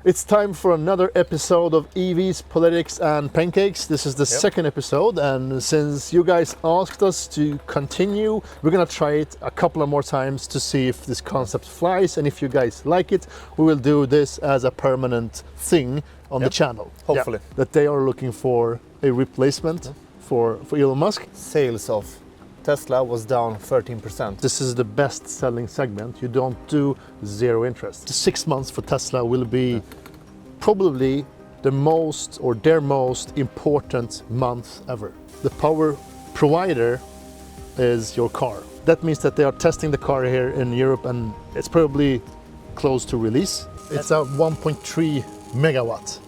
It's time for another episode of EVs, Politics and Pancakes. This is the second episode, and since you guys asked us to continue, we're gonna try it a couple of more times to see if this concept flies, and if you guys like it, we will do this as a permanent thing on the channel. Hopefully. That they are looking for a replacement for Elon Musk. Sales of Tesla was down 13%. This is the best selling segment. You don't do zero interest. 6 months for Tesla will be probably the most or their most important month ever. The power provider is your car. That means that they are testing the car here in Europe, and it's probably close to release. It's a 1.3 megawatt.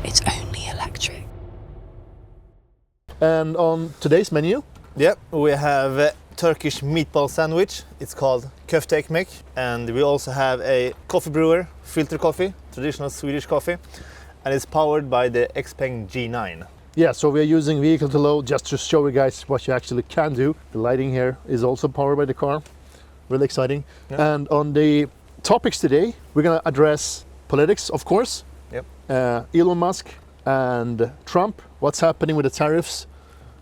It's only electric. And on today's menu, We have a Turkish meatball sandwich. It's called köfte ekmek. And we also have a coffee brewer, filter coffee, traditional Swedish coffee. And it's powered by the Xpeng G9. yeah, so we are using vehicle to load just to show you guys what you actually can do. The lighting here is also powered by the car. Really exciting. Yeah. And on the topics today, we're gonna address politics, of course. Elon Musk and Trump, what's happening with the tariffs,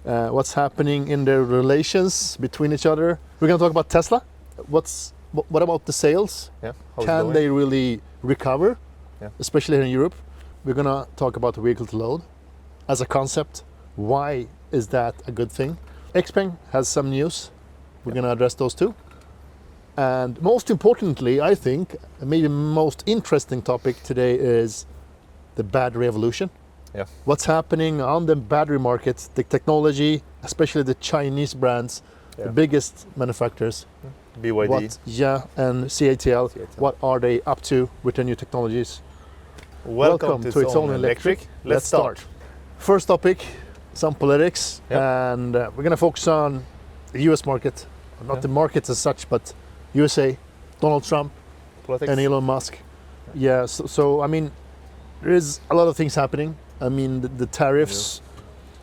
what's happening in their relations between each other. We're gonna talk about Tesla. What about the sales? Can they really recover, especially here in Europe? We're gonna talk about the vehicle to load as a concept. Why is that a good thing? Xpeng has some news. We're gonna address those too. And most importantly, I think, maybe most interesting topic today is the battery evolution. What's happening on the battery market, the technology, especially the Chinese brands, the biggest manufacturers. BYD. And CATL. What are they up to with their new technologies? Welcome to It's Only Electric. Let's start. First topic, some politics, and we're gonna focus on the US market. Not the market as such, but USA, Donald Trump, Politics. and Elon Musk. So I mean, there is a lot of things happening. I mean, the tariffs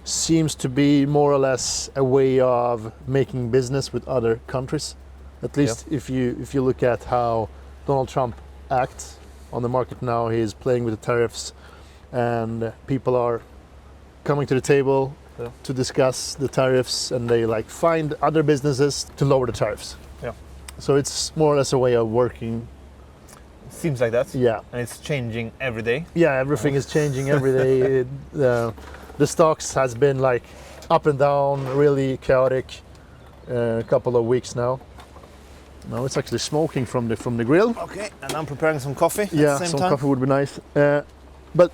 seems to be more or less a way of making business with other countries. At least if you look at how Donald Trump acts on the market now, he's playing with the tariffs, and people are coming to the table to discuss the tariffs, and they like find other businesses to lower the tariffs. So it's more or less a way of working. Seems like that. Yeah. And it's changing every day. Yeah, everything is changing every day. The stocks has been like up and down, really chaotic, a couple of weeks now. Now it's actually smoking from the grill. Okay, and I'm preparing some coffee at the same some time. coffee would be nice. But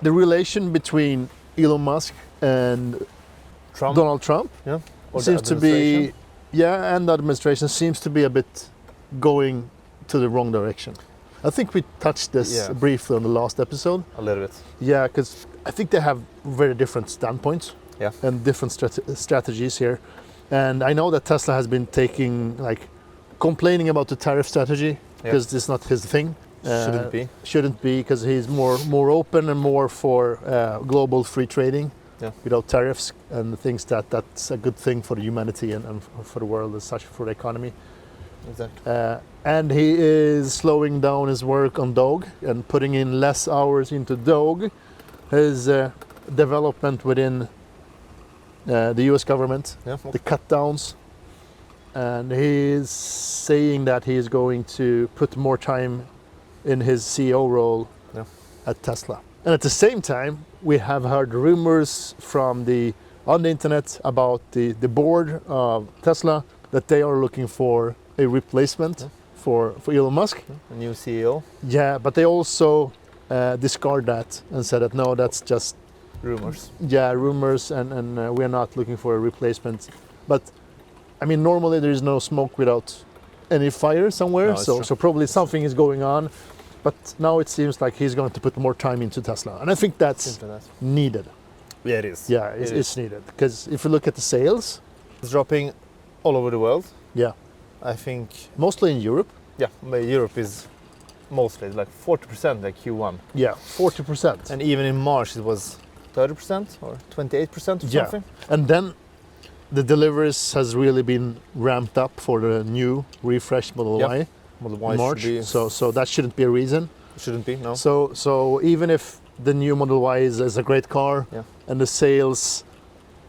the relation between Elon Musk and Donald Trump seems to be, and the administration seems to be a bit going to the wrong direction. I think we touched this briefly on the last episode. A little bit. Yeah, because I think they have very different standpoints and different strategies here. And I know that Tesla has been complaining about the tariff strategy because it's not his thing. Shouldn't be, because he's more open and more for global free trading without tariffs, and thinks that's a good thing for humanity and for the world as such, for the economy. Exactly. And he is slowing down his work on Dog and putting in less hours into Dog. His development within the US government, the cut downs. And he is saying that he is going to put more time in his CEO role at Tesla. And at the same time, we have heard rumors on the internet about the board of Tesla that they are looking for a replacement for Elon Musk. A new CEO. Yeah, but they also discard that and said that no, that's just rumors. Yeah, rumors, and we're not looking for a replacement. But I mean, normally there is no smoke without any fire somewhere, No, so probably something is going on. But now it seems like he's going to put more time into Tesla, and I think that's needed. Yeah, it is. Yeah, it's needed, because if you look at the sales, it's dropping all over the world. Yeah, I think mostly in Europe. Yeah, but Europe is mostly like 40% like Q1. Yeah, 40%. And even in March it was 30% or 28% or something. And then the deliveries has really been ramped up for the new refreshed Model Yep. Y Model in Y March. should be, So that shouldn't be a reason. shouldn't be, no. So even if the new Model Y is a great car Yeah. and the sales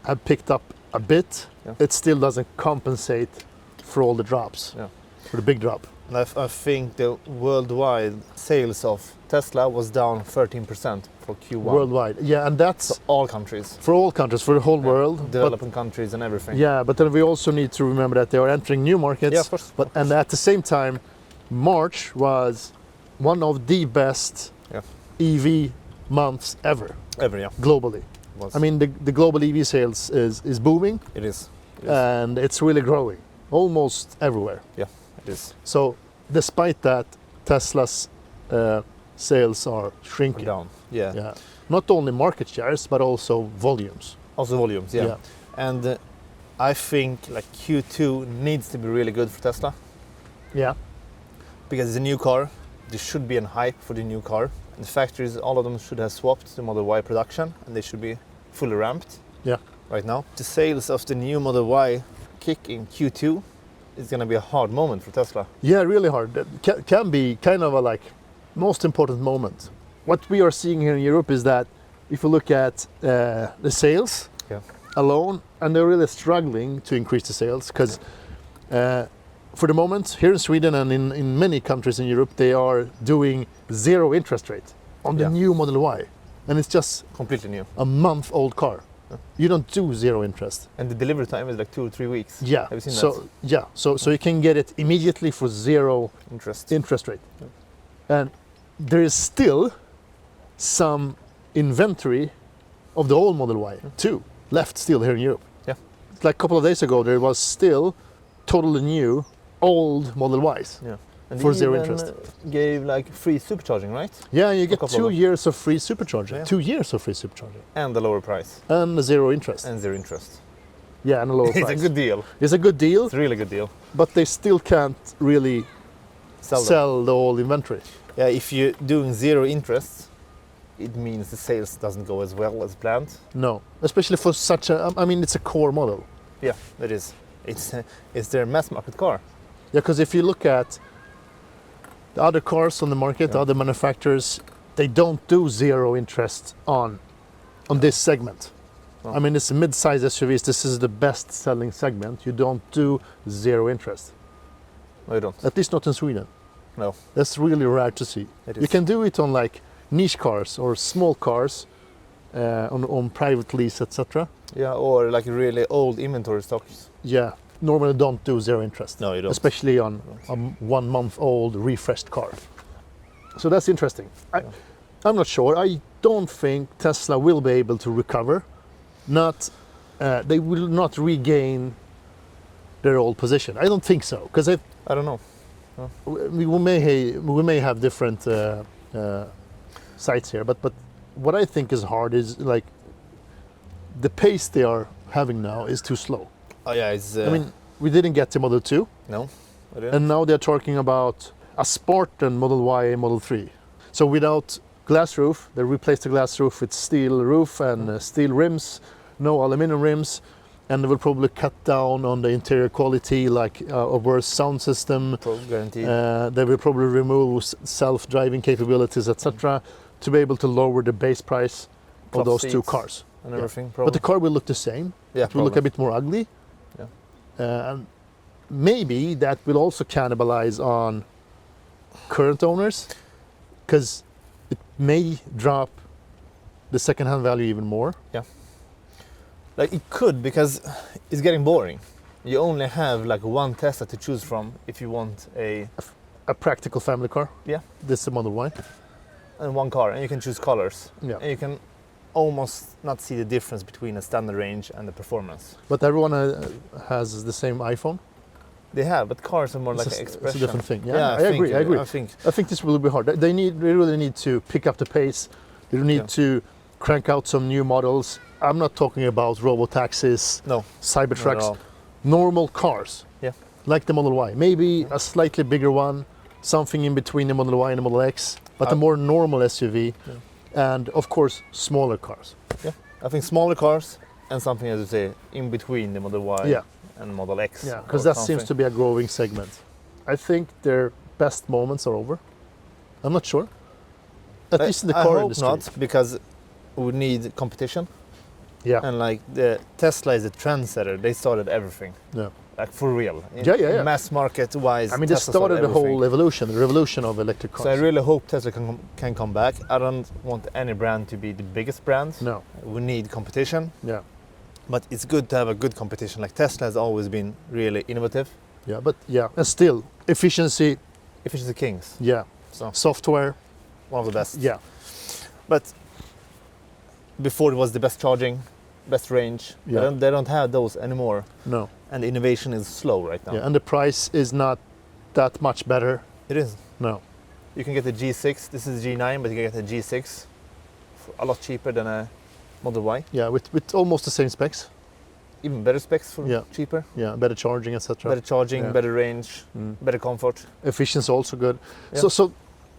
have picked up a bit, Yeah. it still doesn't compensate for all the drops, Yeah. for the big drop. And I think the worldwide sales of Tesla was down 13% for Q1. Worldwide. Yeah, and that's So all countries. for all countries, for the whole world. But, Developing countries and everything. yeah, but then we also need to remember that they are entering new markets. Yeah, of course. But and at the same time, March was one of the best Yeah. EV months ever Yeah. globally. Was. I mean, the global EV sales is booming it is. It is. and it's really growing almost everywhere. It is. So despite that, Tesla's sales are shrinking. Down. Yeah. Yeah, not only market shares but also volumes. Also volumes. Yeah. And I think like Q2 needs to be really good for Tesla Yeah. because it's a new car. There should be a hype for the new car. And the factories, all of them should have swapped to Model Y production, and they should be fully ramped. Yeah. Right now, the sales of the new Model Y kick in Q2 is going to be a hard moment for Tesla. Yeah, really hard. That can be kind of a like most important moment. What we are seeing here in Europe is that if you look at the sales Yeah. alone, and they're really struggling to increase the sales because for the moment here in Sweden and in many countries in Europe, they are doing zero interest rate on the Yeah. new Model Y, and it's just Completely new. a month-old car. You don't do zero interest. And the delivery time is like 2 or 3 weeks. Yeah. Have you seen so that? yeah, so you can get it immediately for zero Interest. interest rate. And there is still some inventory of the old Model Y too left still here in Europe. Yeah. Like a couple of days ago, there was still totally new old Model Ys. Yeah. And For they zero even interest. Gave like free supercharging, right? Yeah, you get couple 2 of them. years of free supercharging. Yeah. 2 years of free supercharging. And a lower price. And zero interest. And zero interest. Yeah, and a lower It's price. a good deal. It's a good deal, It's a really good deal. but they still can't really Sell them. sell the old inventory. Yeah, if you're doing zero interest, it means the sales doesn't go as well as planned. No, especially for such a, I mean, it's a core model. Yeah, it is. It's their mass market car. Yeah, because if you look at the other cars on the market, Yeah. other manufacturers, they don't do zero interest on this segment. No. I mean, it's mid-size SUVs. This is the best-selling segment. You don't do zero interest, No, you don't. at least not in Sweden. No, That's really rare to see. it You is. can do it on like niche cars or small cars, on private lease, etc. Yeah, or like really old inventory stocks. Yeah, normally don't do zero interest. No, you don't. Especially on a 1 month old refreshed car. So that's interesting. I'm not sure. I don't think Tesla will be able to recover. They will not regain their old position. I don't think so, because I don't know. we may have different sites here, but what I think is hard is like the pace they are having now is too slow. Oh yeah, it's. I mean, we didn't get to Model 2. no, I didn't. And now they're talking about a Spartan Model Y and Model 3. So without glass roof, they replaced the glass roof with steel roof and steel rims, no aluminum rims, and they will probably cut down on the interior quality, like a worse sound system. Guaranteed. They will probably remove self-driving capabilities, etc., to be able to lower the base price of Cloth those two seats cars. and everything. But the car will look the same. yeah, It will look a bit more ugly. Yeah. And maybe that will also cannibalize on current owners, because it may drop the second-hand value even more. Like it could, because it's getting boring. You only have like one Tesla to choose from if you want A practical family car. Yeah. This is the Model Y. and one car, and you can choose colors. Yeah. And you can almost not see the difference between a standard range and the performance. But everyone has the same iPhone. They have, but cars are more like an It's expression. a different thing. Yeah, Yeah, I agree. I agree. I think I think this will be hard. They really need to pick up the pace. They need to crank out some new models. I'm not talking about robo-taxis, no, Cybertrucks, not at all. normal cars. Yeah. Like the Model Y. Maybe a slightly bigger one, something in between the Model Y and the Model X, but a more normal SUV. And of course, smaller cars. I think smaller cars And something, as you say, in between the Model Y Yeah. and Model X. Yeah, or because that something. seems to be a growing segment. I think their best moments are over. I'm not sure. At least in the I car hope industry. not, because we need competition. Yeah. And like the Tesla is the trendsetter. They started everything. Yeah. Like for real. Yeah. Mass market wise. I mean, they started the whole evolution, the revolution of electric cars. So I really hope Tesla can come back. I don't want any brand to be the biggest brand. No. We need competition. Yeah. But it's good to have a good competition. Like Tesla has always been really innovative. Yeah, but yeah, and still efficiency. Efficiency kings. Yeah. So Software. one of the best. Yeah. But before it was the best charging, best range. Yeah. They don't have those anymore. No. And the innovation is slow right now. Yeah, and the price is not that much better. It is. No. You can get the G6. This is G9, but you can get the G6 for a lot cheaper than a Model Y. Yeah, with almost the same specs. Even better specs for Yeah. cheaper. Yeah, better charging, etc. Better charging, Yeah. better range, better comfort. Efficiency also good. Yeah. So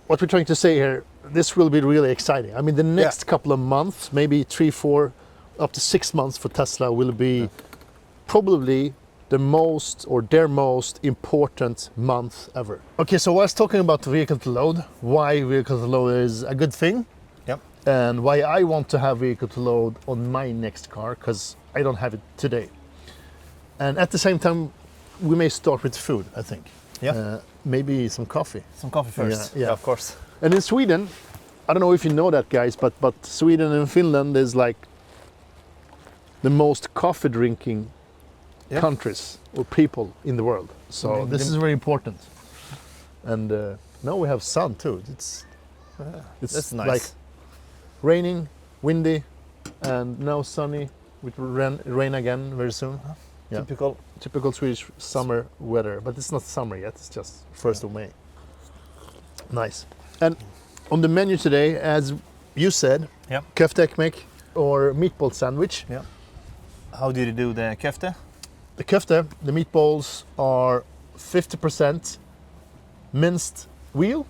what we're trying to say here, this will be really exciting. I mean, the next couple of months, maybe 3, 4, up to 6 months for Tesla will be probably the most or their most important month ever. Okay, so I was talking about vehicle to load, why vehicle to load is a good thing, Yep. and why I want to have vehicle to load on my next car, because I don't have it today. And at the same time, we may start with food, I think. Yeah. Maybe some coffee. Some coffee first. Yeah. Of course. And in Sweden, I don't know if you know that, guys, but Sweden and Finland is like the most coffee drinking countries or people in the world. So this is very important. And now we have sun too. It's That's nice. like raining, windy, and now sunny with rain again very soon. Yeah. Typical Swedish summer weather, but it's not summer yet. It's just 1st of May. Nice. And on the menu today, as you said, köfte ekmek or meatball sandwich. Yeah. How did you do the köfte? The köfte, the meatballs are 50% minced veal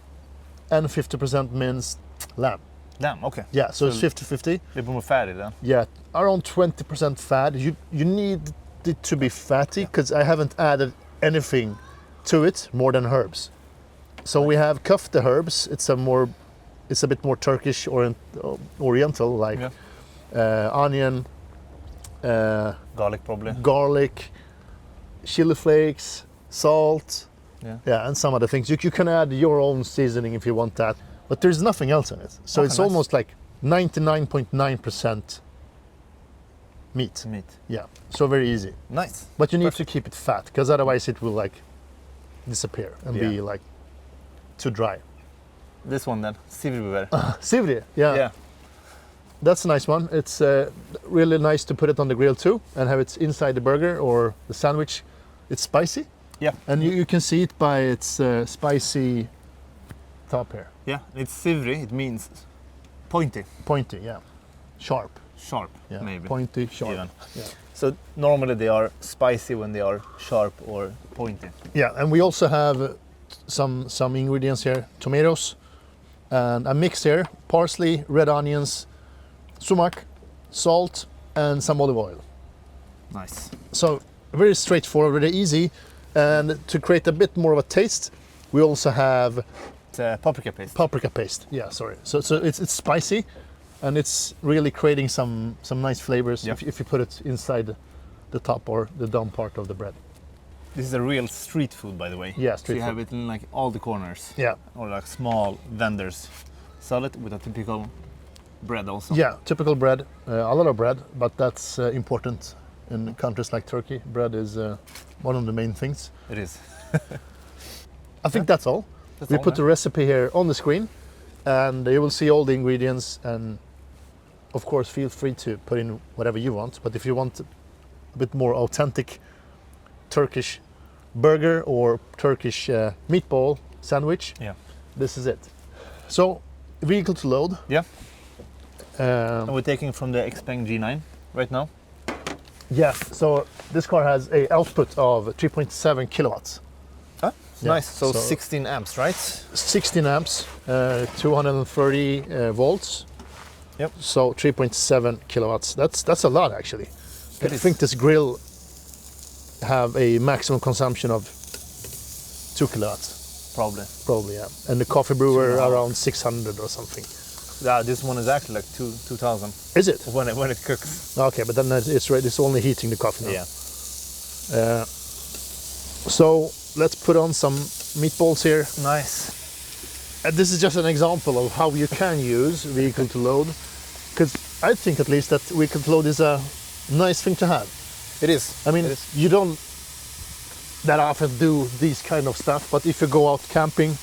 and 50% minced lamb. Lamb, okay. Yeah, so it's 50-50. Lite more färdig then. Yeah, around 20% fat. You need it to be fatty because I haven't added anything to it more than herbs. So we have köfte herbs. It's a bit more Turkish oriental, like onion, garlic probably. Garlic, chili flakes, salt, and some other things. You can add your own seasoning if you want that, but there's nothing else in it. So it's almost like 99.9% meat. Yeah, so very easy. Nice. But you need to keep it fat, because otherwise it will like disappear and be like too dry. This one then, sivri. Sivri, yeah. That's a nice one. It's really nice to put it on the grill too and have it inside the burger or the sandwich. It's spicy. Yeah. And you can see it by its spicy top here. Yeah, it's sivri. It means pointy. Pointy, yeah. Sharp. Sharp, maybe. Pointy, sharp. Even. Yeah. So normally they are spicy when they are sharp or pointy. Yeah, and we also have some ingredients here. Tomatoes and a mix here. Parsley, red onions, sumac, salt, and some olive oil. Nice. So very straightforward, very easy. And to create a bit more of a taste, we also have paprika paste. Paprika paste, yeah, sorry. So it's spicy, and it's really creating some nice flavors if you put it inside the top or the down part of the bread. This is a real street food, by the way. Yeah, So street you food. have it in like all the corners. Yeah. Or like small vendors sell it with a typical bread also. Yeah, typical bread, a lot of bread, but that's important in countries like Turkey. Bread is one of the main things. It is. I think that's all. We put the recipe here on the screen, and you will see all the ingredients, and of course feel free to put in whatever you want, but if you want a bit more authentic Turkish burger or Turkish meatball sandwich, this is it. So, vehicle to load. Yeah. And we're taking from the Xpeng G9 right now. Yeah, so this car has a output of 3.7 kilowatts. Nice, so 16 amps, right? 16 amps, 230 volts. Yep. So 3.7 kilowatts. That's a lot actually. I think this grill have a maximum consumption of 2 kilowatts. Probably, yeah. And the coffee brewer around 600 or something. Yeah, this one is actually like 2000. Is it? When it cooks. Okay, but then it's ready. It's only heating the coffee now. Yeah. So let's put on some meatballs here. Nice. This is just an example of how you can use vehicle to load, because I think at least that vehicle to load is a nice thing to have. It is. I mean, you don't that often do these kind of stuff, but if you go out camping,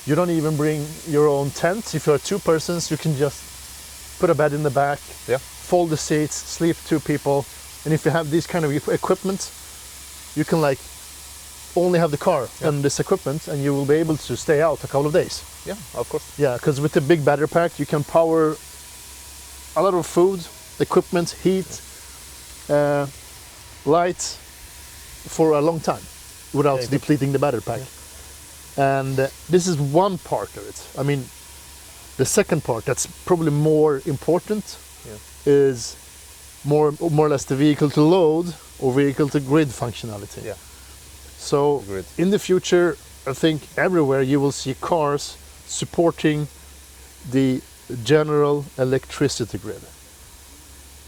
you don't even bring your own tent. If you're 2 persons, you can just put a bed in the back, fold the seats, sleep 2 people, and if you have this kind of equipment, you can like only have the car and this equipment, and you will be able to stay out a couple of days. Yeah, of course. Yeah, because with the big battery pack, you can power a lot of food, equipment, heat, light for a long time without depleting the battery pack. And this is one part of it. I mean, the second part that's probably more important is more or less the vehicle to load or vehicle to grid functionality. Yeah. So in the future, I think everywhere you will see cars supporting the general electricity grid.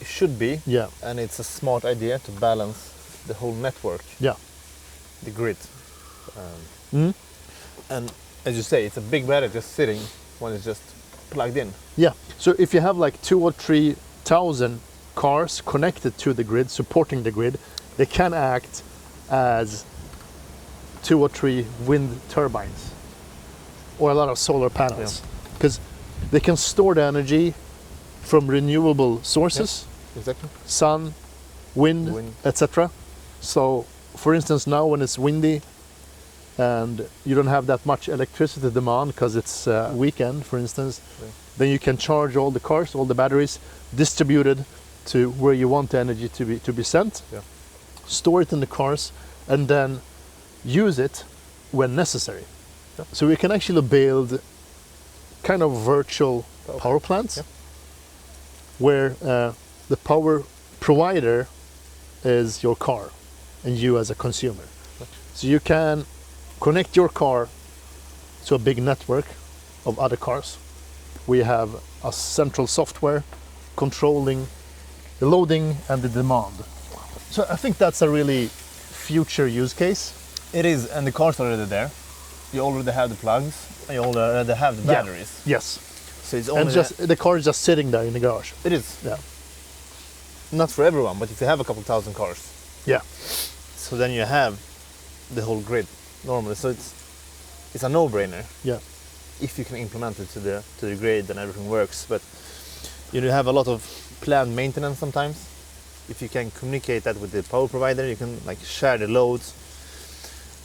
It should be. Yeah. And it's a smart idea to balance the whole network. Yeah. The grid. And as you say, it's a big battery just sitting when it's just plugged in. Yeah. So if you have like 2,000 or 3,000 cars connected to the grid, supporting the grid, they can act as 2 or 3 wind turbines or a lot of solar panels, because they can store the energy from renewable sources, exactly. Sun, wind. Etc. So for instance, now when it's windy and you don't have that much electricity demand because it's weekend, for instance, then you can charge all the cars, all the batteries, distributed to where you want the energy to be sent, store it in the cars, and then use it when necessary. So we can actually build kind of virtual power plants where the power provider is your car and you as a consumer. So you can connect your car to a big network of other cars. We have a central software controlling the loading and the demand. So I think that's a really future use case. It is, and the car's already there. You already have the plugs, and you already have the batteries. Yes. So it's only and just the car is just sitting there in the garage. It is. Yeah. Not for everyone, but if you have a couple thousand cars. Yeah. So then you have the whole grid normally. So it's a no-brainer. Yeah. If you can implement it to the grid and everything works, but you have a lot of planned maintenance sometimes. If you can communicate that with the power provider, you can like share the loads,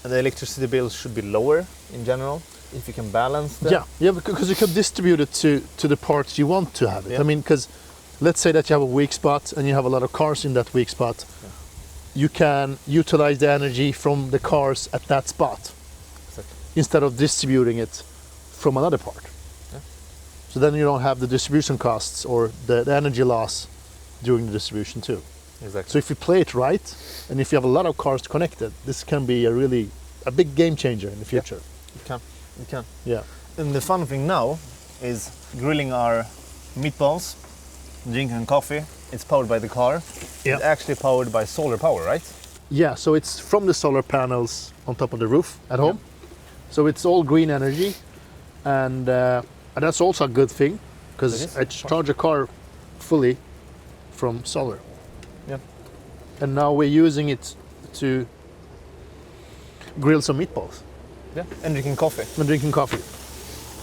and the electricity bills should be lower in general if you can balance that. Yeah, because you can distribute it to the parts you want to have it. I mean, because let's say that you have a weak spot and you have a lot of cars in that weak spot, you can utilize the energy from the cars at that spot instead of distributing it from another part. So then you don't have the distribution costs or the energy loss during the distribution too. Exactly. So if you play it right, and if you have a lot of cars connected, this can be a big game changer in the future. It can. Yeah. And the fun thing now is grilling our meatballs, drinking coffee. It's powered by the car. Yeah. It's actually powered by solar power, right? Yeah, so it's from the solar panels on top of the roof at home. So it's all green energy, and that's also a good thing, because I charge a car fully from solar. Yeah. And now we're using it to grill some meatballs. Yeah. And drinking coffee. And drinking coffee.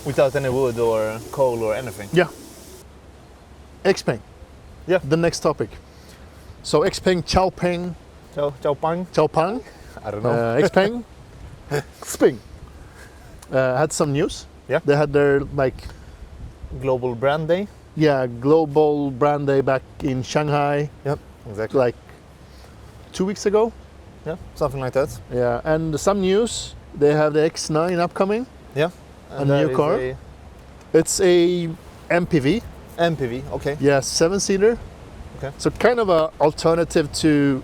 Without any wood or coal or anything. Yeah. Xpeng. Yeah. The next topic. So Xpeng, Xiaopeng. Xiaopeng. Xiaopeng. I don't know. Xpeng. Xpeng. Had some news. Yeah. They had their Global Brand Day. Yeah, global brand day back in Shanghai. Yep, exactly. Like 2 weeks ago. Yeah, something like that. Yeah, and some news. They have the X9 upcoming. Yeah. A new car. It's a MPV. MPV, okay. Yeah, 7-seater. Okay. So kind of a alternative to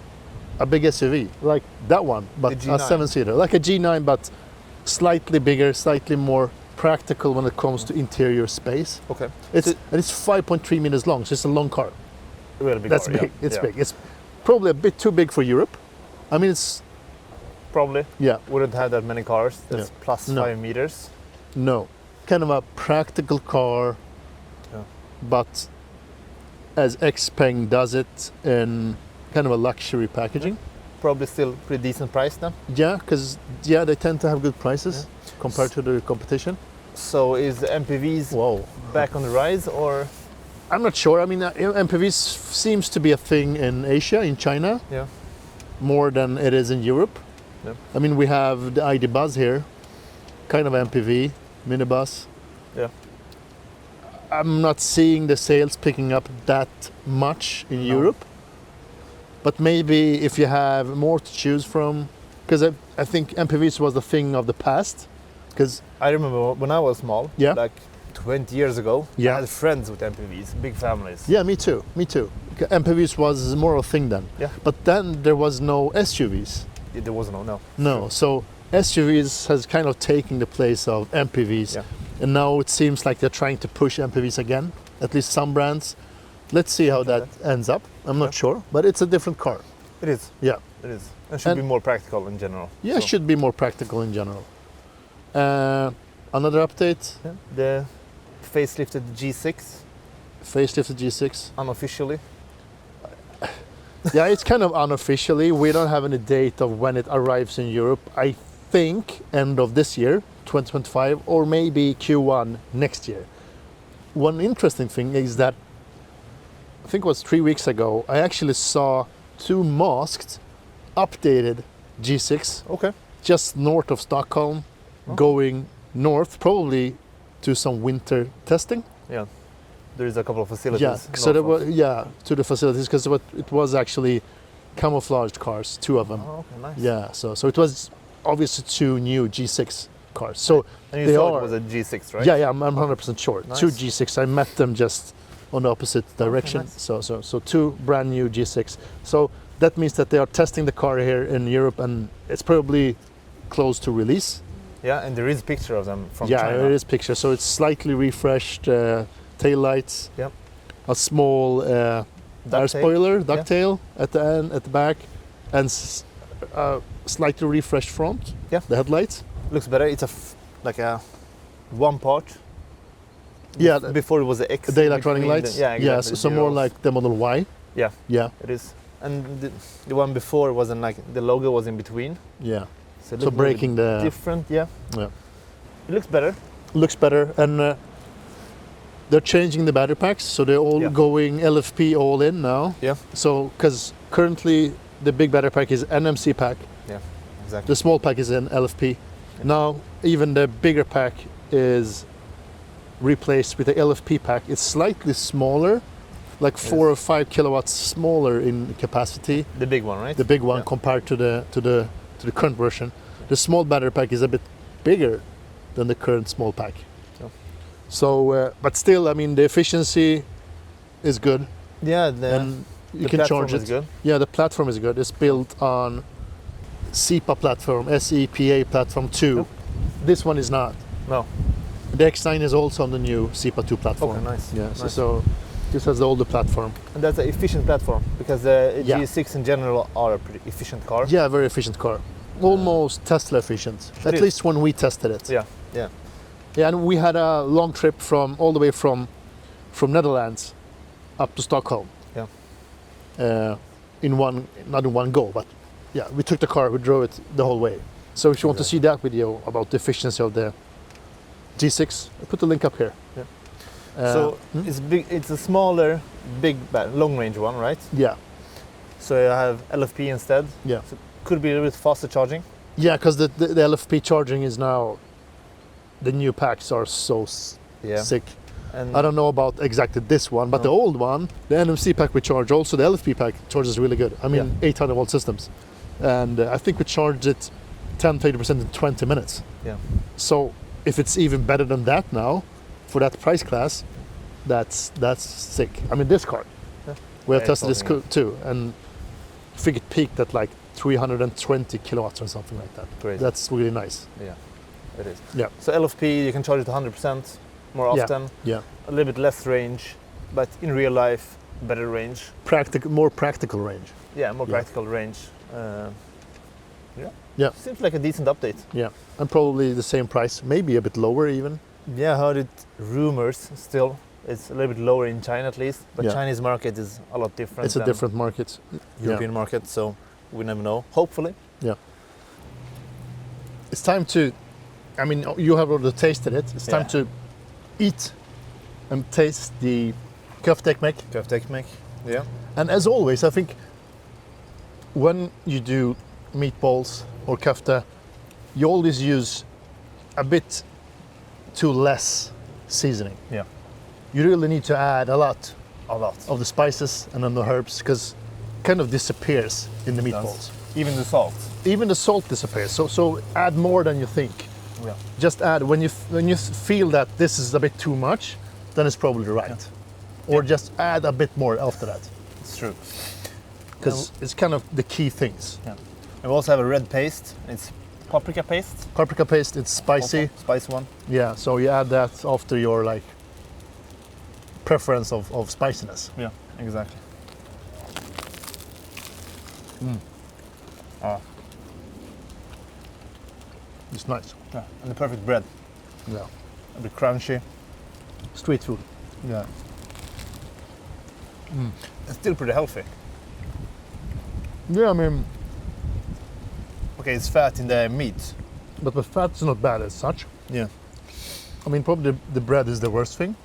a big SUV, like that one, but The a G9. 7-seater, like a G9, but slightly bigger, slightly more practical when it comes to interior space. Okay. And it's 5.3 meters long, so it's a long car. Really big That's car, big. yeah. It's Yeah. big. It's probably a bit too big for Europe. I mean, it's Probably. yeah, Wouldn't have that many cars. That's Yeah. plus No. 5 meters. no, kind of a practical car, Yeah. but as Xpeng does it in kind of a luxury packaging. Probably still pretty decent price then. Yeah, because they tend to have good prices compared to the competition. So is the MPVs Whoa. back on the rise, or I'm not sure. I mean, MPVs seems to be a thing in Asia, in China, yeah? more than it is in Europe. Yeah. I mean, we have the ID Buzz here, kind of MPV, minibus. Yeah. I'm not seeing the sales picking up that much in No. Europe. But maybe if you have more to choose from, because I think MPVs was the thing of the past. Because I remember when I was small, Yeah. like 20 years ago, Yeah. I had friends with MPVs, big families. yeah, me too. MPVs was more a thing then. Yeah. But then there was no SUVs. There was no. No, so SUVs has kind of taken the place of MPVs, Yeah. and now it seems like they're trying to push MPVs again. At least some brands. Let's see how that ends up. I'm not Yeah. sure, but it's a different car. It is. Yeah, It is. And should And- be more practical in general. yeah, it So, should be more practical in general. Another update: yeah. The facelifted G6, facelifted G6. unofficially. Yeah, it's kind of unofficially. We don't have any date of when it arrives in Europe. I think end of this year, 2025, or maybe Q1 next year. One interesting thing is that I think it was 3 weeks ago, I actually saw two masked, updated G6 Okay. just north of Stockholm, going north, probably to some winter testing. Yeah. There is a couple of facilities. Yeah, so there north was of- to the facilities because it was actually camouflaged cars, two of them. Oh, okay, nice. Yeah, so it was obviously two new G6 cars. So And you they thought are- it was a G6, right? yeah, I'm 100% sure. Nice. Two G6. I met them just on the opposite direction. nice. So two brand new G6. So that means that they are testing the car here in Europe, and it's probably close to release. Yeah, and there is picture of them from Yeah, China. there is picture. So it's slightly refreshed tail lights. Yep. A small air Ducktail. spoiler, ducktail at the end, at the back, and slightly refreshed front. Yeah. The headlights. Looks better. It's like a one part. Yeah, Before it was the X. daylight running between lights. The, yeah, exactly. so, the so more zeros. like the Model Y. Yeah, Yeah, it is. And the one before wasn't like the logo was in between. yeah. So, it So looked a little breaking bit the different. Yeah. Yeah. It looks better. looks better, and they're changing the battery packs, so they're all Yeah. going LFP all in now. Yeah. So because currently the big battery pack is NMC pack, Exactly. the small pack is an LFP. Now even the bigger pack is replaced with the LFP pack. It's slightly smaller, like 4 or 5 kilowatts smaller in capacity. The big one, right? The big one Yeah. compared to the current version. The small battery pack is a bit bigger than the current small pack. Yeah. So, but still, I mean, the efficiency is good, Yeah. and you the can platform charge is it. good. Yeah, the platform is good. It's built on SEPA platform, SEPA platform 2. Yep. This one is not. No. The X9 is also on the new SEPA 2 platform. Okay, nice. Yeah, Nice. so this has the older platform. And that's an efficient platform because the Yeah. G6 in general are a pretty efficient car. Yeah, very efficient car. Almost Tesla efficient. At is. least when we tested it. Yeah. Yeah. Yeah, and we had a long trip all the way from Netherlands up to Stockholm. Yeah. Not in one go, but yeah, we took the car, we drove it the whole way. So if you want to see that video about the efficiency of the G6, I put the link up here. Yeah. So hmm? it's big. It's a smaller, long range one, right? Yeah, So you have LFP instead. yeah, So could be a little bit faster charging. yeah, because the LFP charging is now, the new packs are so sick. And I don't know about exactly this one, but the No. old one, the NMC pack we charge, also the LFP pack charges really good. I mean, 800 volt systems. And I think we charged it 10-30% in 20 minutes. Yeah. So if it's even better than that now, for that price class, that's sick. I mean, this car, Yeah. We have Air tested this floating. too, and I think it peaked at like 320 kilowatts or something like that. Great. That's really nice. Yeah, it is. Yeah. So LFP, you can charge it 100% more Yeah. often. Yeah. A little bit less range, but in real life, better range. More practical range. Yeah, more Yeah. practical range. Yeah. Yeah. Seems like a decent update. Yeah. And probably the same price, maybe a bit lower even. Yeah, I heard it rumors still. It's a little bit lower in China at least, but Yeah. Chinese market is a lot different It's a than different market. European market, so we never know. Hopefully. It's time to, I mean, you have already tasted it. It's time Yeah. to eat and taste the köfteekmek. Köfteekmek. Yeah. And as always, I think when you do meatballs or köfte, you always use a bit too less seasoning. Yeah. You really need to add a lot A lot. of the spices and then the herbs because kind of disappears in the It meatballs. does. Even the salt. Even the salt disappears. So add more than you think. Yeah. Just add when you feel that this is a bit too much, then it's probably right. Or just add a bit more after that It's true. because it's kind of the key things. Yeah. And we also have a red paste. It's paprika paste. Paprika paste, it's spicy. Also, spicy one. Yeah, so you add that after your like preference of spiciness. Yeah, exactly. It's nice. Yeah. And the perfect bread. Yeah. A bit crunchy. Street food. Yeah. It's still pretty healthy. Yeah, I mean, Okay, it's fat in the meat. but the fat's not bad as such. Yeah. I mean, probably the bread is the worst thing.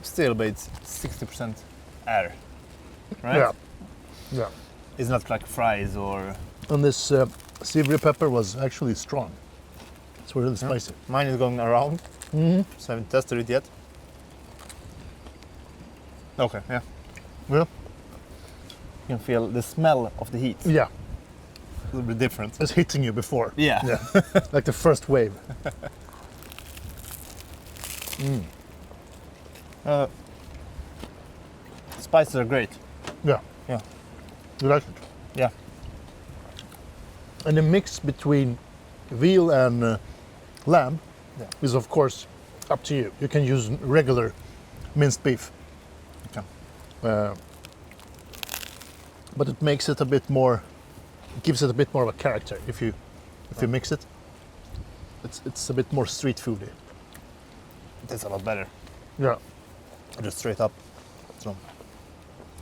Still, but it's 60% air. Right? Yeah. Yeah. It's not like fries or... And this savory pepper was actually strong. It's really spicy. Mine is going around, Mm-hmm. so I haven't tested it yet. Okay, yeah. Yeah. You can feel the smell of the heat. Yeah. A little bit different. It's hitting you before. Yeah. Yeah. Like the first wave. Spices are great. Yeah. Yeah. You like it? Yeah. And the mix between veal and lamb Yeah. is of course up to you. You can use regular minced beef. Okay. But it makes it a bit more, it gives it a bit more of a character if you mix it. It's a bit more street foody. That's a lot better. Yeah. Just straight up. So,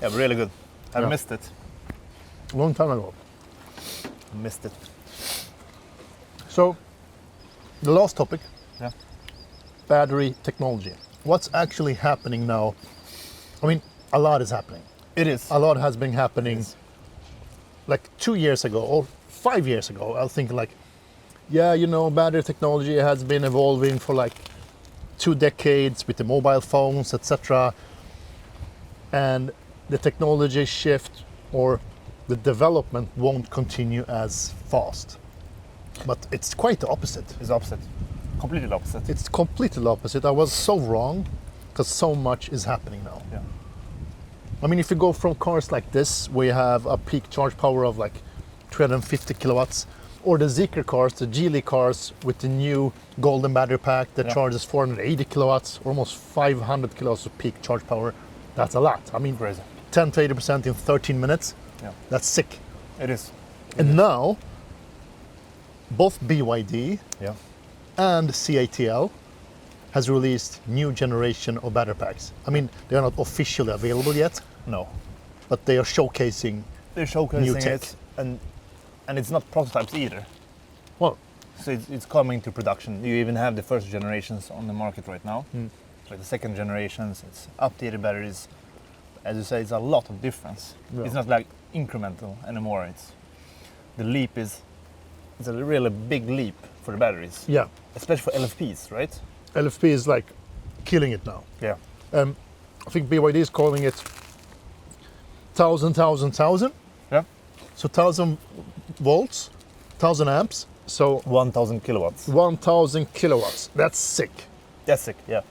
yeah, really good. I Yeah. missed it. Long time ago. Missed it. So the last topic, Yeah. battery technology. What's actually happening now? I mean, a lot is happening. It is. A lot has been happening. Yes. Like 2 years ago or 5 years ago, I was thinking like, yeah, you know, battery technology has been evolving for like 2 decades with the mobile phones, etc. And the technology shift or the development won't continue as fast. But it's quite the opposite. It's opposite. Completely opposite. It's completely the opposite. I was so wrong because so much is happening now. Yeah. I mean, if you go from cars like this, where you have a peak charge power of like 350 kilowatts, or the Zeekr cars, the Geely cars with the new golden battery pack that Yeah. charges 480 kilowatts, almost 500 kilowatts of peak charge power, that's a lot. I mean, Crazy. 10 to 80% in 13 minutes, Yeah. that's sick. It is. And now, both BYD Yeah. and CATL has released new generation of battery packs. I mean, they are not officially available yet, No. but they are showcasing. They're showcasing New tech. it, and it's not prototypes either. Well, So it's coming to production. You even have the first generations on the market right now. Like the second generations, it's updated batteries. As you say, it's a lot of difference. Yeah. It's not like incremental anymore. The leap is, it's a really big leap for the batteries, yeah, especially for LFPs, right? LFP is like killing it now. Yeah. I think BYD is calling it 1,000. Yeah. So 1,000 volts, 1,000 amps. So 1,000 kilowatts. 1,000 kilowatts. That's sick. That's sick. Yeah.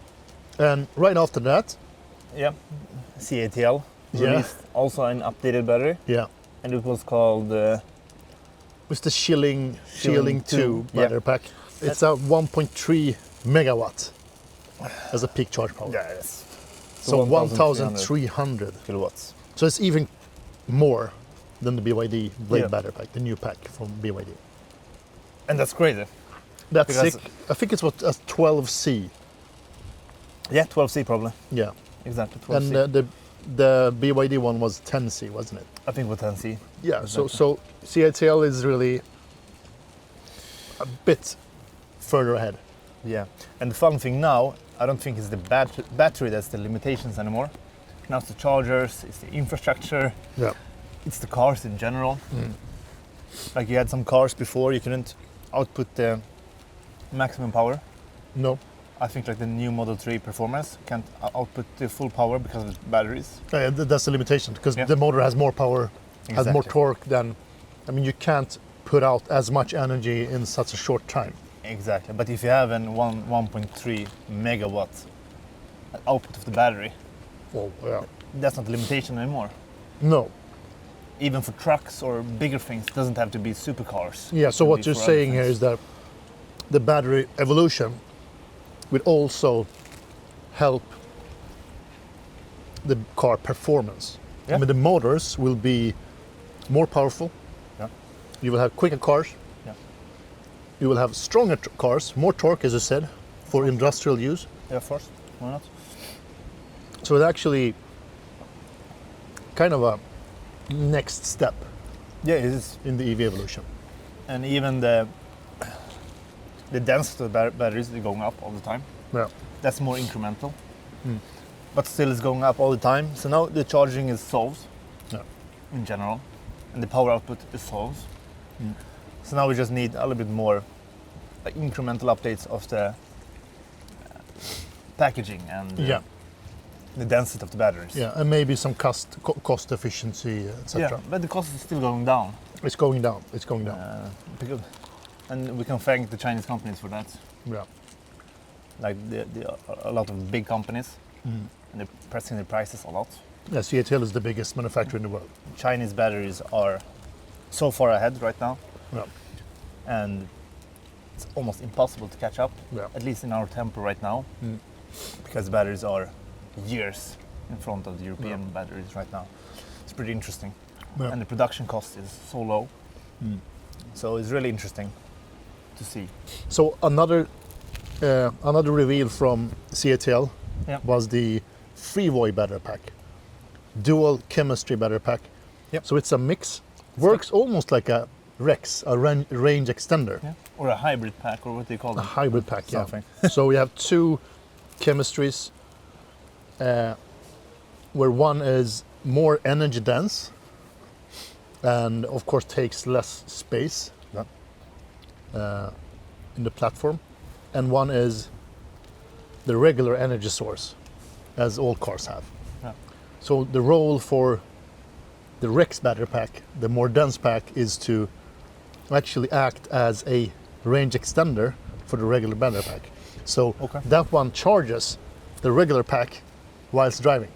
And right after that, Yeah. CATL released also an updated battery, Yeah. and it was called It's the Shilling 2 yeah. battery pack. It's a 1.3 megawatt as a peak charge power. yes. So 1,300 kilowatts. So it's even more than the BYD Blade Yeah. battery pack, the new pack from BYD. And that's crazy. That's Because- sick. I think it's what a 12C. Yeah, 12C probably. Yeah. Exactly, 12C. And the BYD one was 10C, wasn't it? I think with 10C. Yeah. Exactly. So CATL is really a bit further ahead. Yeah. And the fun thing now, I don't think it's the battery that's the limitations anymore. Now it's the chargers, it's the infrastructure, Yeah. it's the cars in general. Like you had some cars before, you couldn't output the maximum power. No. I think like the new Model 3 Performance can't output the full power because of the batteries. That's the limitation because Yeah. the motor has more power, has more Exactly. torque than. I mean, you can't put out as much energy in such a short time. Exactly. But if you have an 1.3 megawatt output of the battery, Oh, yeah. that's not the limitation anymore. No. Even for trucks or bigger things, it doesn't have to be supercars. Yeah. So It what can be you're for other saying here things. is that the battery evolution will also help the car performance. Yeah. I mean, the motors will be more powerful. Yeah. You will have quicker cars. Yeah. You will have stronger cars, more torque, as you said, for industrial use. Yeah, of course. Why not? So it's actually kind of a next step Yeah, it is. in the EV evolution. And even the density of the batteries is going up all the time. Yeah. That's more incremental. But still it's going up all the time. So now the charging is solved Yeah. in general. And the power output is solved. So now we just need a little bit more like, incremental updates of the packaging and Yeah. the density of the batteries. Yeah, and maybe some cost efficiency, etc. Yeah, but the cost is still going down. It's going down. It's going down. And we can thank the Chinese companies for that. Yeah. Like a lot of big companies, and they're pressing their prices a lot. Yeah, CATL is the biggest manufacturer in the world. Chinese batteries are so far ahead right now, Yeah. and it's almost impossible to catch up, Yeah. at least in our tempo right now, because batteries are years in front of the European batteries right now. It's pretty interesting. Yeah. And the production cost is so low. So it's really interesting to see. So another reveal from CATL Yeah. was the Freevoy battery pack, dual chemistry battery pack. Yep. So it's a mix, works almost like a Rex, a range extender, Yeah. Or a hybrid pack, or what do you call a them? hybrid pack. Something. Yeah. So we have two chemistries, where one is more energy dense, and of course takes less space in the platform, and one is the regular energy source, as all cars have. Yeah. So the role for the Rex battery pack, the more dense pack, is to actually act as a range extender for the regular battery pack. So Okay. that one charges the regular pack whilst driving.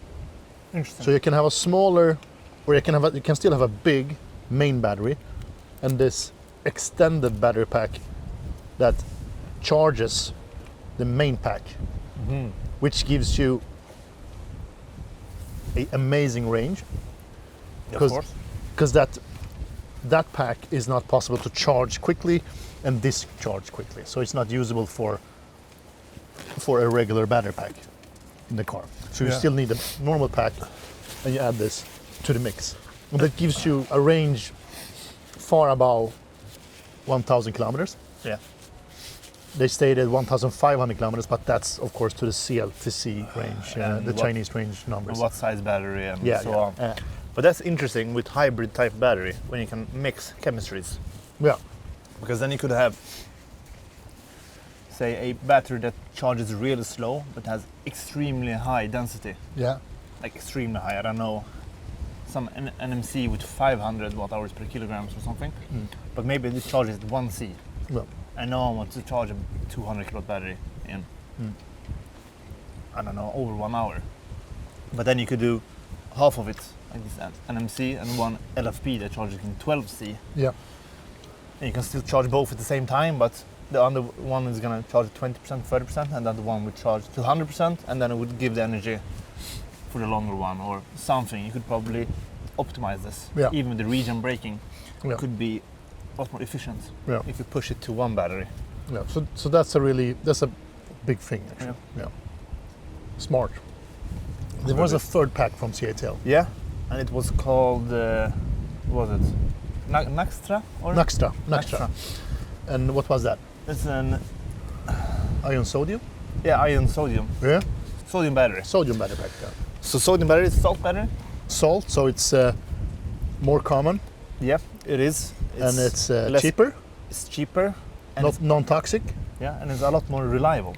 Interesting. So you can have a smaller, or you can still have a big main battery, and this extended battery pack that charges the main pack, which gives you an amazing range. of course. Because that pack is not possible to charge quickly and discharge quickly, so it's not usable for a regular battery pack in the car. So you Yeah. still need a normal pack, and you add this to the mix, and that gives you a range far above 1,000 kilometers. Yeah. They stated 1,500 kilometers, but that's of course to the CLTC range, And the what- Chinese range numbers. What size battery and Yeah, so yeah. on. But that's interesting with hybrid type battery when you can mix chemistries, Yeah, because then you could have, say, a battery that charges really slow but has extremely high density, yeah, like extremely high. I don't know, some NMC with 500 watt hours per kilograms or something. But maybe this charges at 1C. well, I know I want to charge a 200 kilowatt battery in, I don't know, over 1 hour. But then you could do half of it, like this NMC, and one LFP that charges in 12C. Yeah. And you can still charge both at the same time, but the other one is going to charge 20%, 30%, and the other one would charge to 100%, and then it would give the energy for the longer one or something. You could probably optimize this. Yeah. Even the region braking Yeah. could be a lot more efficient Yeah. if you push it to one battery. Yeah. So that's a big thing actually. Yeah. Smart. There was a third pack from CATL. Yeah, and it was called, what was it? Naxtra? Or? Naxtra. And what was that? It's an Ion sodium? ion sodium. Yeah. Sodium battery. Sodium battery pack. Yeah. So sodium battery is salt battery? Salt, so it's more common. Yeah, it is. And it's less- cheaper, It's cheaper. And not non-toxic, and it's a lot more reliable.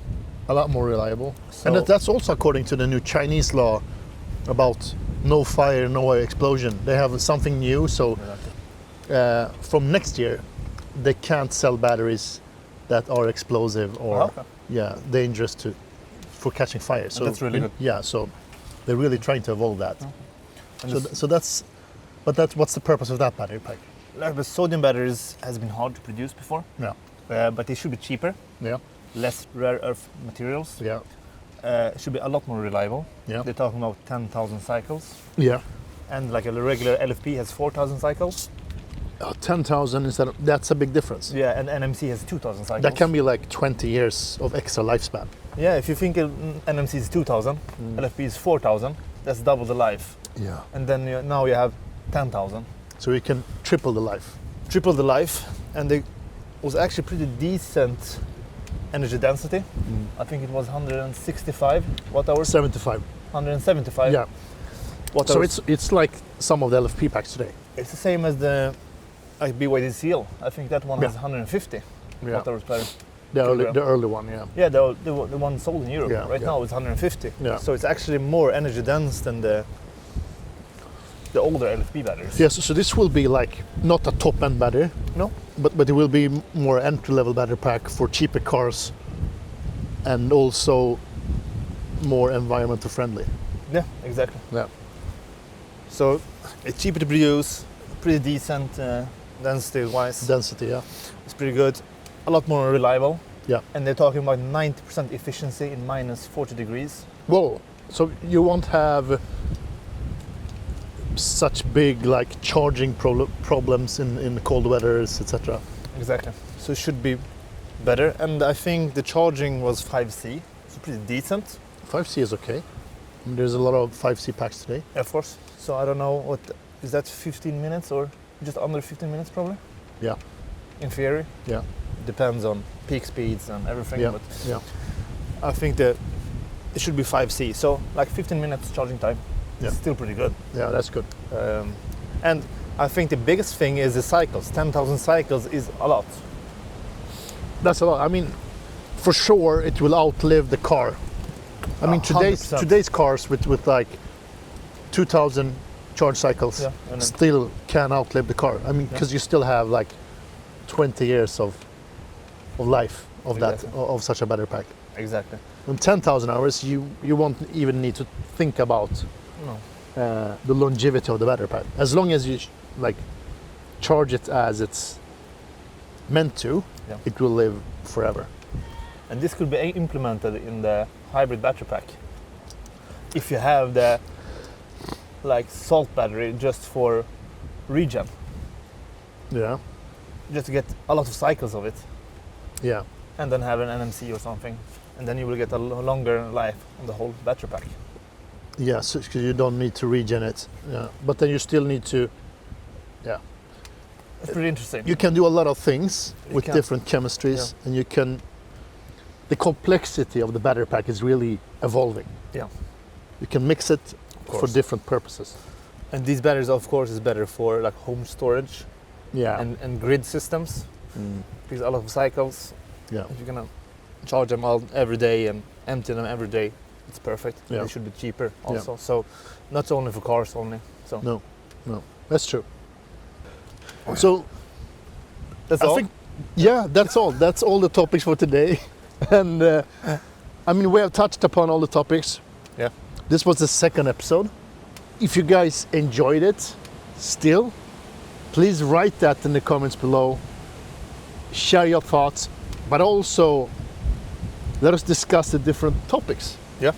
a lot more reliable. So- And that's also according to the new Chinese law about no fire, no explosion. They have something new, so from next year, they can't sell batteries that are explosive or dangerous for catching fire. So that's really good. Yeah, so they're really trying to evolve that. And What's the purpose of that battery pack? like the sodium batteries has been hard to produce before, Yeah, but they should be cheaper, yeah, less rare earth materials. yeah, It should be a lot more reliable. yeah, They're talking about 10,000 cycles, yeah. and like a regular LFP has 4,000 cycles. 10,000 that's a big difference. Yeah, and NMC has 2,000 cycles. That can be like 20 years of extra lifespan. Yeah, if you think NMC is 2,000, LFP is 4,000, that's double the life. Yeah. And then now you have 10,000. So you can triple the life. Triple the life, and it was actually pretty decent energy density. I think it was 165 watt hours, 75. 175 Yeah. watt So hours. it's like some of the LFP packs today. It's the same as the BYD CL. I think that one Yeah. has 150 Yeah. watt hours per. The early one, yeah. Yeah, the one sold in Europe. Yeah, Right yeah. now it's 150. Yeah. So it's actually more energy dense than the older LFP batteries. Yes, so this will be like not a top end battery, No? but it will be more entry level battery pack for cheaper cars and also more environmental friendly. Yeah, exactly. Yeah. So it's cheaper to produce, pretty decent density wise. Density, yeah. It's pretty good. A lot more reliable. Yeah. And they're talking about 90% efficiency in minus 40 degrees. Whoa. So you won't have such big like charging problems in cold weathers, etc. Exactly. So it should be better. And I think the charging was 5C. So pretty decent. 5C is okay. There's a lot of 5C packs today. Of course. So I don't know is that 15 minutes or just under 15 minutes probably? Yeah. In theory. Yeah. Depends on peak speeds and everything. Yeah. But Yeah. I think that it should be 5C. So like 15 minutes charging time. Yeah. It's still pretty good. Yeah, that's good. And I think the biggest thing is the cycles. 10,000 cycles is a lot. That's a lot. I mean, for sure it will outlive the car. I mean, 100%. today's cars with like 2,000 charge cycles Yeah, and then- still can outlive the car. I mean, because you still have like 20 years of life of Exactly. of such a battery pack. Exactly. In 10,000 hours, you won't even need to think about No. the longevity of the battery pack. As long as you like charge it as it's meant to, Yeah. it will live forever. And this could be implemented in the hybrid battery pack. If you have the like salt battery just for regen, Yeah, just to get a lot of cycles of it, yeah, and then have an NMC or something, and then you will get a longer life on the whole battery pack. yeah. So 'cause you don't need to regen it. Yeah, but then you still need to. Yeah, It's pretty interesting. you can do a lot of things You with can. different chemistries, and you can. The complexity of the battery pack is really evolving. Yeah. You can mix it for course. different purposes. And these batteries, of course, is better for like home storage Yeah. and grid systems. Because a lot of cycles, Yeah. if you're gonna charge them all every day and empty them every day, it's perfect. Yeah. They should be cheaper also. So not only for cars only. So No, that's true. So that's I all. think, yeah, that's all. That's all the topics for today. And I mean, we have touched upon all the topics. Yeah. This was the second episode. if you guys enjoyed it still, please write that in the comments below. Share your thoughts, but also let us discuss the different topics. Yeah.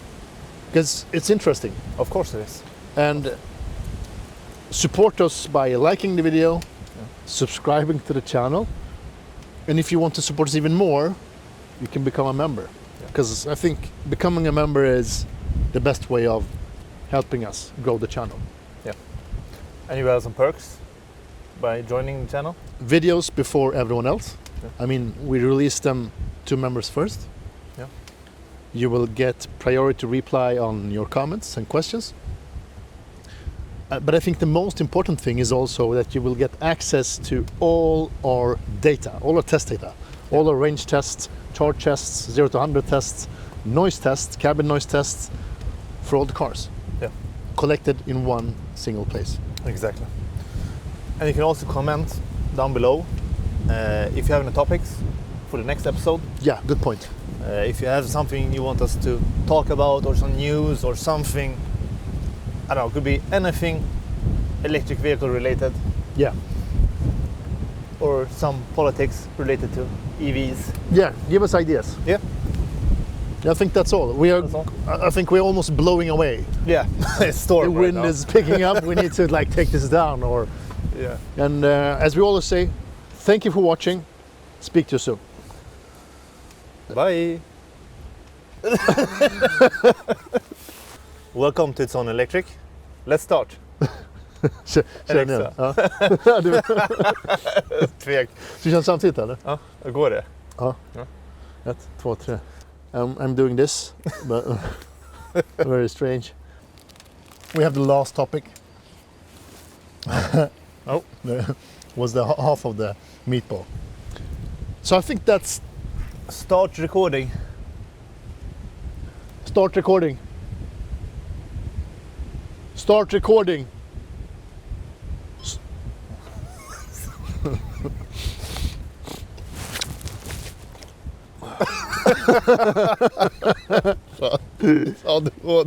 Because it's interesting. Of course it is. And support us by liking the video, subscribing to the channel, and if you want to support us even more, you can become a member. Because I think becoming a member is the best way of helping us grow the channel. Yeah. And you have some perks by joining the channel? Videos before everyone else. Yeah. I mean, we release them to members first. Yeah. You will get priority reply on your comments and questions. But I think the most important thing is also that you will get access to all our data, all our test data, all our range tests, charge tests, 0 to 100 tests, noise tests, cabin noise tests for all the cars. Yeah. Collected in one single place. Exactly. And you can also comment down below if you have any topics for the next episode. Yeah, good point. If you have something you want us to talk about, or some news, or something, I don't know, it could be anything electric vehicle related, Yeah. or some politics related to EVs. Yeah, give us ideas. Yeah. I think that's all. That's all. I think we're almost blowing away. Yeah, it's storm The right wind now. is picking up. We need to like take this down, or Yeah. and as we always say, thank you for watching. Speak to you soon. Bye. Welcome to It's On Electric. Let's start. Kör En igen. extra. Ja. Du, Tvek. du kör samtidigt eller? Ja, går det? Ja. Ja. 1, 2, 3. I'm doing this, but very strange. We have the last topic. Oh. Was the half of the meatball. So I think that's Start recording. start recording. Start recording. Ja, det var